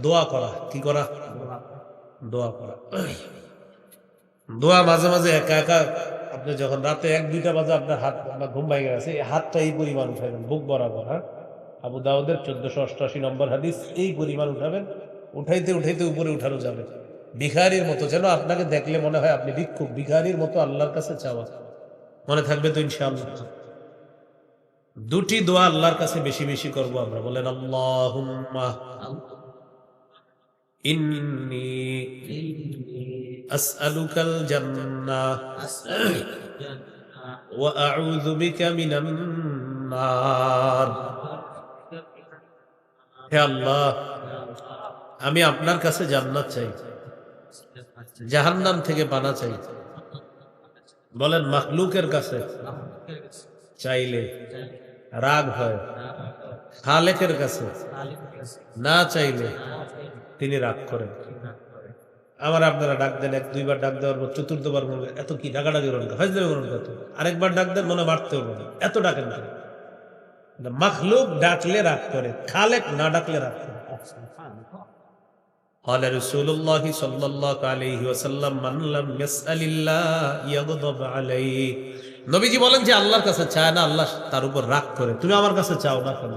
দোয়া করা। কি করা? দোয়া করা। দোয়া মাঝে মাঝে একা একা আপনি যখন রাতে 1-2টা বাজে আপনার হাত, আপনার ঘুম ভেঙে গেছে, এই হাতটা এই পরিমাণ উঠাবেন বুক বরাবর। হ্যাঁ, আবু দাউদের 1488 নম্বর হাদিস। এই পরিমাণ উঠাবেন, উঠাইতে উঠাইতে উপরে উঠানো যাবে ভিখারির মতো, যেন আপনাকে দেখলে মনে হয় আপনি ভিক্ষুক। ভিখারির মতো আল্লাহর কাছে চাওয়া। মনে থাকবে তো ইনশাআল্লাহ? দুটি দোয়া আল্লাহর কাছে বেশি বেশি করব আমরা। বলেন আল্লাহুম্মা ইন্নী আসআলুকাল জান্নাহ ওয়া আউযু বিকা মিনান নার। হে আল্লাহ, আমি আপনার কাছে জান্নাত চাই, জাহান্নাম থেকে পানা চাই। বলেন মাখলুকের কাছে চাইলে রাগ হয়, খালেকের কাছে না চাইলে তিনি রাগ করেন। আমার আপনারা ডাক দেন, 1-2বার ডাক দেওয়ার পর চতুর্থবার বলবে এত কি ডাকাডাকি করেন, হাজরে করেন কত। আরেকবার ডাক দেন, মনে মারতেও বলেন এত ডাকেন কেন? মাখলুক ডাকলে রাগ করে, খালেক না ডাকলে রাগ করে। قال رسول الله صلى الله عليه وسلم من لم يسأل الله يغضب عليه। নবীজি বলেন যে আল্লাহর কাছে চায় না, আল্লাহ তার উপর রাগ করে। তুমি আমার কাছে চাও না কেন?